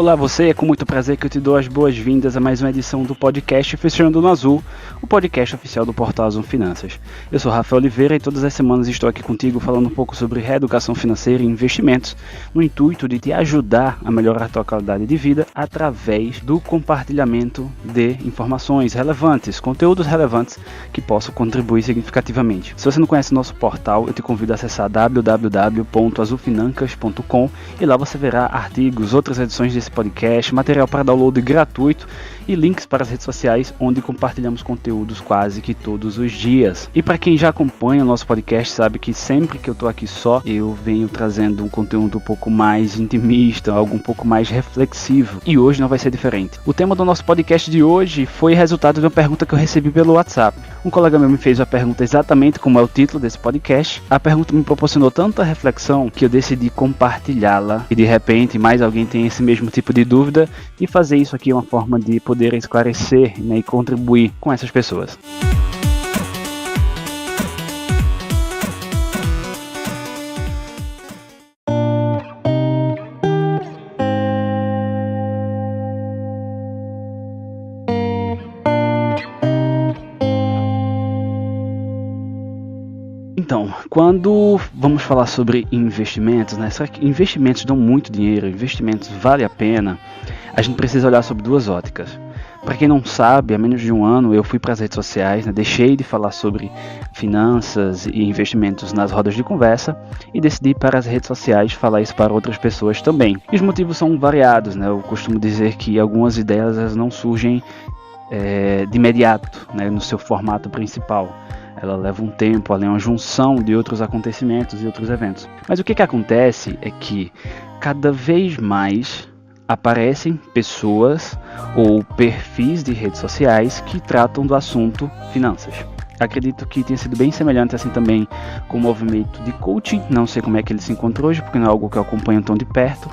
Olá você, é com muito prazer que eu te dou as boas-vindas a mais uma edição do podcast Fechando no Azul, o podcast oficial do portal Azul Finanças. Eu sou Rafael Oliveira e todas as semanas estou aqui contigo falando um pouco sobre reeducação financeira e investimentos, no intuito de te ajudar a melhorar a tua qualidade de vida através do compartilhamento de informações relevantes, conteúdos relevantes que possam contribuir significativamente. Se você não conhece nosso portal, eu te convido a acessar www.azulfinancas.com e lá você verá artigos, outras edições desse podcast, material para download gratuito e links para as redes sociais onde compartilhamos conteúdos quase que todos os dias. E para quem já acompanha o nosso podcast sabe que sempre que eu estou aqui só, eu venho trazendo um conteúdo um pouco mais intimista, algo um pouco mais reflexivo. E hoje não vai ser diferente. O tema do nosso podcast de hoje foi resultado de uma pergunta que eu recebi pelo WhatsApp. Um colega meu me fez a pergunta exatamente como é o título desse podcast. A pergunta me proporcionou tanta reflexão que eu decidi compartilhá-la e de repente mais alguém tem esse mesmo tipo de dúvida e fazer isso aqui é uma forma de poder esclarecer, e contribuir com essas pessoas. Então, quando vamos falar sobre investimentos, será que investimentos dão muito dinheiro? Investimentos vale a pena? A gente precisa olhar sobre duas óticas. Para quem não sabe, há menos de um ano eu fui para as redes sociais, deixei de falar sobre finanças e investimentos nas rodas de conversa e decidi ir para as redes sociais falar isso para outras pessoas também. E os motivos são variados, Eu costumo dizer que algumas ideias elas não surgem de imediato, no seu formato principal. Ela leva um tempo, ela é uma junção de outros acontecimentos e outros eventos. Mas o que acontece é que cada vez mais aparecem pessoas ou perfis de redes sociais que tratam do assunto finanças. Acredito que tenha sido bem semelhante assim também com o movimento de coaching. Não sei como é que ele se encontra hoje, porque não é algo que eu acompanho tão de perto.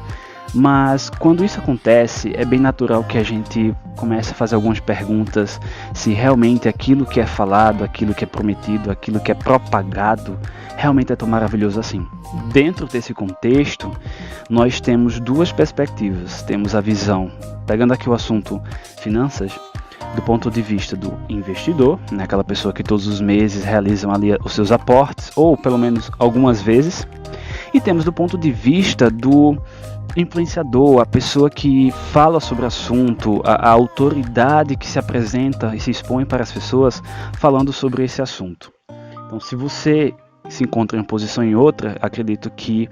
Mas quando isso acontece, é bem natural que a gente comece a fazer algumas perguntas se realmente aquilo que é falado, aquilo que é prometido, aquilo que é propagado, realmente é tão maravilhoso assim. Dentro desse contexto, nós temos duas perspectivas. Temos a visão, pegando aqui o assunto finanças, do ponto de vista do investidor, aquela pessoa que todos os meses realizam ali os seus aportes, ou pelo menos algumas vezes. E temos do ponto de vista do influenciador, a pessoa que fala sobre o assunto, a autoridade que se apresenta e se expõe para as pessoas falando sobre esse assunto. Então, se você se encontra em uma posição ou em outra, acredito que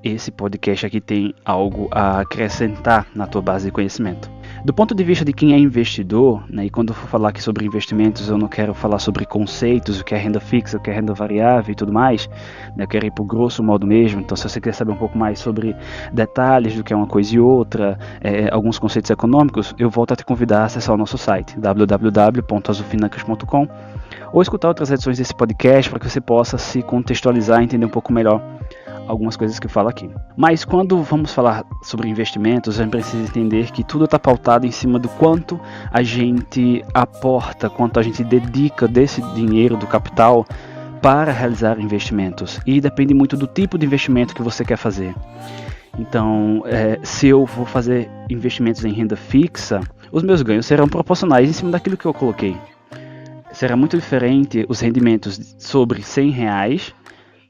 esse podcast aqui tem algo a acrescentar na tua base de conhecimento. Do ponto de vista de quem é investidor, e quando eu for falar aqui sobre investimentos, eu não quero falar sobre conceitos, o que é renda fixa, o que é renda variável e tudo mais, eu quero ir para o grosso modo mesmo. Então, se você quer saber um pouco mais sobre detalhes do que é uma coisa e outra, alguns conceitos econômicos, eu volto a te convidar a acessar o nosso site, www.azulfinancas.com, ou escutar outras edições desse podcast para que você possa se contextualizar e entender um pouco melhor algumas coisas que eu falo aqui. Mas quando vamos falar sobre investimentos, a gente precisa entender que tudo está pautado em cima do quanto a gente aporta, quanto a gente dedica desse dinheiro, do capital, para realizar investimentos. E depende muito do tipo de investimento que você quer fazer. Então, se eu vou fazer investimentos em renda fixa, os meus ganhos serão proporcionais em cima daquilo que eu coloquei. Será muito diferente os rendimentos sobre R$100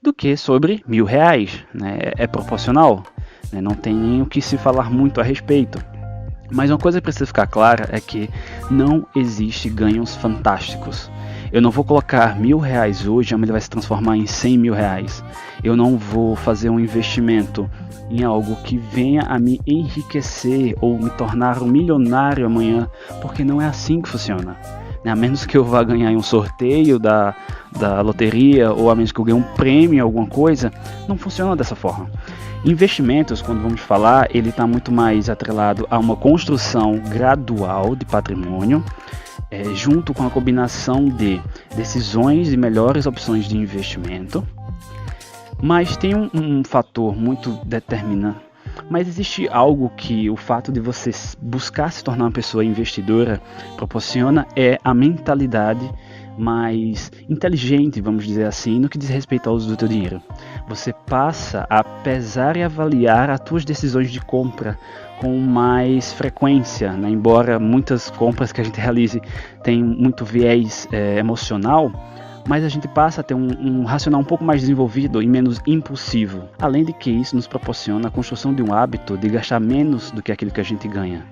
do que sobre R$1.000, É proporcional, não tem nem o que se falar muito a respeito. Mas uma coisa que precisa ficar clara é que não existe ganhos fantásticos. Eu não vou colocar R$1.000 hoje, amanhã ele vai se transformar em R$100.000. Eu não vou fazer um investimento em algo que venha a me enriquecer ou me tornar um milionário amanhã, porque não é assim que funciona. A menos que eu vá ganhar em um sorteio da loteria, ou a menos que eu ganhe um prêmio em alguma coisa, não funciona dessa forma. Investimentos, quando vamos falar, ele está muito mais atrelado a uma construção gradual de patrimônio, junto com a combinação de decisões e melhores opções de investimento. Mas tem um fator muito determinante. Mas existe algo que o fato de você buscar se tornar uma pessoa investidora proporciona, é a mentalidade, mais inteligente, vamos dizer assim, no que diz respeito ao uso do teu dinheiro. Você passa a pesar e avaliar as tuas decisões de compra com mais frequência, né? Embora muitas compras que a gente realize tenham muito viés emocional, mas a gente passa a ter um racional um pouco mais desenvolvido e menos impulsivo. Além de que isso nos proporciona a construção de um hábito de gastar menos do que aquilo que a gente ganha.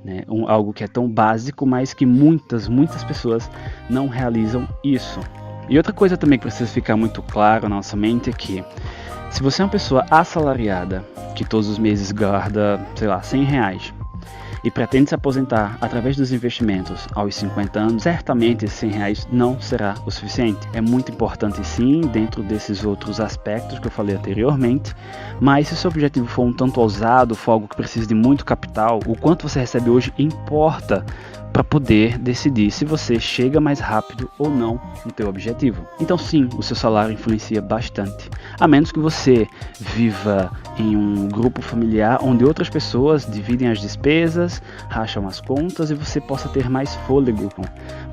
Né? Algo que é tão básico, mas que muitas pessoas não realizam isso. E outra coisa também que precisa ficar muito claro na nossa mente é que se você é uma pessoa assalariada, que todos os meses guarda, sei lá, R$100, e pretende se aposentar através dos investimentos aos 50 anos, certamente esses R$100 não será o suficiente. É muito importante sim, dentro desses outros aspectos que eu falei anteriormente, mas se o seu objetivo for um tanto ousado, for algo que precisa de muito capital, o quanto você recebe hoje importa para poder decidir se você chega mais rápido ou não no teu objetivo. Então sim, o seu salário influencia bastante, a menos que você viva em um grupo familiar onde outras pessoas dividem as despesas, racham as contas e você possa ter mais fôlego.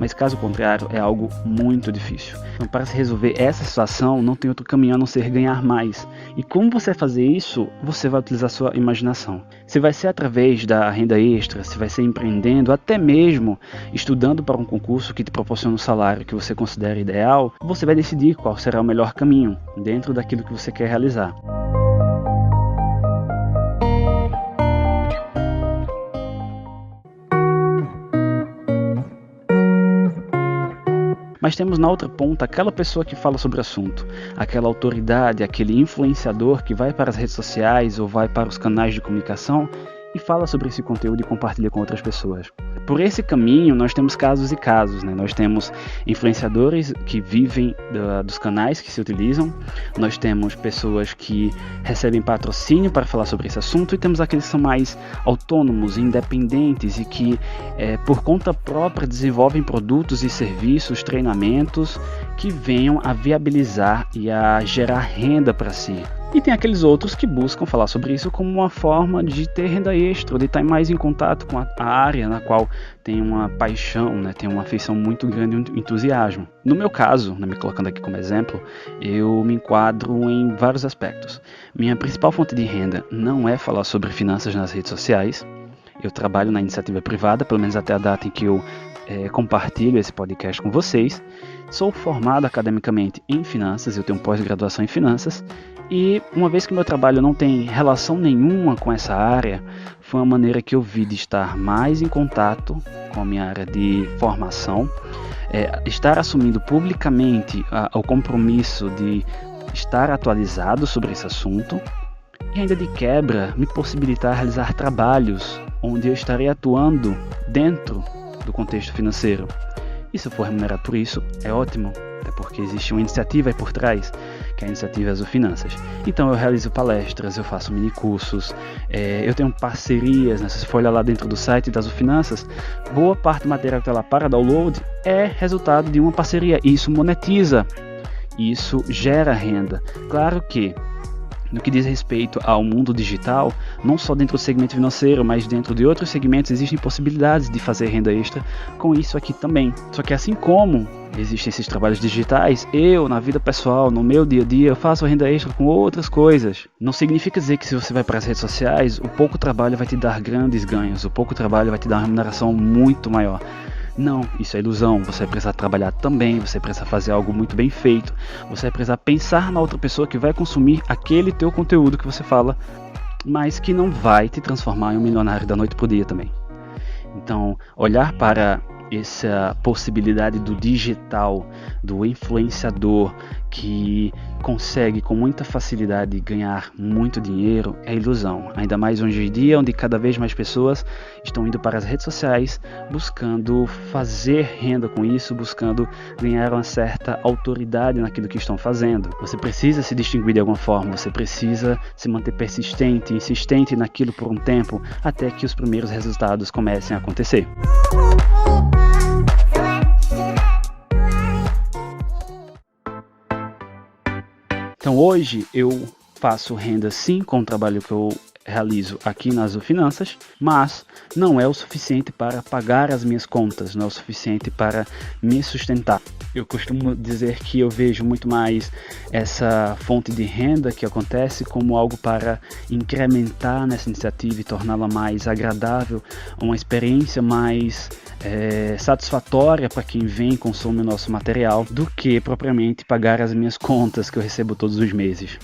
Mas caso contrário, é algo muito difícil. Então, para se resolver essa situação, não tem outro caminho a não ser ganhar mais. E como você vai fazer isso, você vai utilizar sua imaginação. Se vai ser através da renda extra, se vai ser empreendendo, até mesmo estudando para um concurso que te proporciona um salário que você considera ideal, você vai decidir qual será o melhor caminho dentro daquilo que você quer realizar. Mas temos na outra ponta aquela pessoa que fala sobre o assunto, aquela autoridade, aquele influenciador que vai para as redes sociais ou vai para os canais de comunicação e fala sobre esse conteúdo e compartilha com outras pessoas. Por esse caminho, nós temos casos e casos, né? Nós temos influenciadores que vivem dos canais que se utilizam, nós temos pessoas que recebem patrocínio para falar sobre esse assunto e temos aqueles que são mais autônomos, independentes e que, por conta própria, desenvolvem produtos e serviços, treinamentos que venham a viabilizar e a gerar renda para si. E tem aqueles outros que buscam falar sobre isso como uma forma de ter renda extra, de estar mais em contato com a área na qual tem uma paixão, né, tem uma afeição muito grande e um entusiasmo. No meu caso, me colocando aqui como exemplo, eu me enquadro em vários aspectos. Minha principal fonte de renda não é falar sobre finanças nas redes sociais. Eu trabalho na iniciativa privada, pelo menos até a data em que eu compartilho esse podcast com vocês. Sou formado academicamente em finanças, eu tenho pós-graduação em finanças. E uma vez que meu trabalho não tem relação nenhuma com essa área, foi uma maneira que eu vi de estar mais em contato com a minha área de formação, estar assumindo publicamente o compromisso de estar atualizado sobre esse assunto e ainda de quebra me possibilitar realizar trabalhos onde eu estarei atuando dentro do contexto financeiro. E se eu for remunerado por isso, é ótimo, até porque existe uma iniciativa aí por trás, que é a iniciativa Azul Finanças. Então eu realizo palestras, eu faço mini cursos, eu tenho parcerias, né? Se você for olhar lá dentro do site da Azul Finanças, boa parte do material que está lá para download é resultado de uma parceria, e isso monetiza, isso gera renda. Claro que no que diz respeito ao mundo digital, não só dentro do segmento financeiro, mas dentro de outros segmentos existem possibilidades de fazer renda extra com isso aqui também. Só que assim como existem esses trabalhos digitais, eu, na vida pessoal, no meu dia a dia, eu faço renda extra com outras coisas. Não significa dizer que se você vai para as redes sociais, o pouco trabalho vai te dar grandes ganhos, o pouco trabalho vai te dar uma remuneração muito maior. Não, isso é ilusão. Você vai precisar trabalhar também, você precisa fazer algo muito bem feito, você vai precisar pensar na outra pessoa que vai consumir aquele teu conteúdo que você fala, mas que não vai te transformar em um milionário da noite pro dia também. Então, olhar para essa possibilidade do digital, do influenciador que consegue com muita facilidade ganhar muito dinheiro é ilusão, ainda mais hoje em dia, onde cada vez mais pessoas estão indo para as redes sociais buscando fazer renda com isso, buscando ganhar uma certa autoridade naquilo que estão fazendo. Você precisa se distinguir de alguma forma, você precisa se manter persistente, insistente naquilo por um tempo, até que os primeiros resultados comecem a acontecer. Então hoje eu faço renda sim com o trabalho que eu realizo aqui na Azul Finanças, mas não é o suficiente para pagar as minhas contas, não é o suficiente para me sustentar. Eu costumo dizer que eu vejo muito mais essa fonte de renda que acontece como algo para incrementar nessa iniciativa e torná-la mais agradável, uma experiência mais satisfatória para quem vem e consome o nosso material, do que propriamente pagar as minhas contas que eu recebo todos os meses.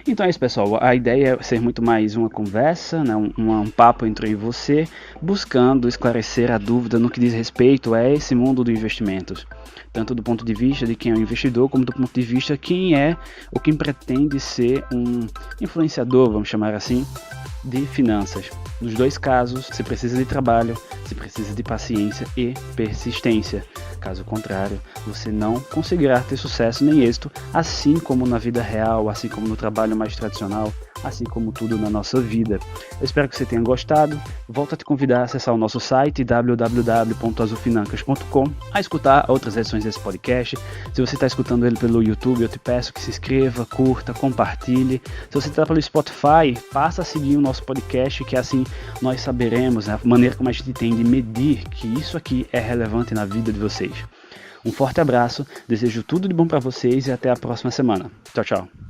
Então é isso, pessoal, a ideia é ser muito mais uma conversa, né? um papo entre você, buscando esclarecer a dúvida no que diz respeito a esse mundo dos investimentos, tanto do ponto de vista de quem é o investidor, como do ponto de vista de quem é ou quem pretende ser um influenciador, vamos chamar assim, de finanças. Nos dois casos, se precisa de trabalho, se precisa de paciência e persistência. Caso contrário, você não conseguirá ter sucesso nem êxito, assim como na vida real, assim como no trabalho mais tradicional, assim como tudo na nossa vida. Eu espero que você tenha gostado. Volto a te convidar a acessar o nosso site www.azulfinancas.com, a escutar outras edições desse podcast. Se você está escutando ele pelo YouTube, eu te peço que se inscreva, curta, compartilhe. Se você está pelo Spotify, passa a seguir o nosso podcast, que assim nós saberemos, né, a maneira como a gente tem de medir que isso aqui é relevante na vida de vocês. Um forte abraço, desejo tudo de bom para vocês e até a próxima semana. Tchau, tchau.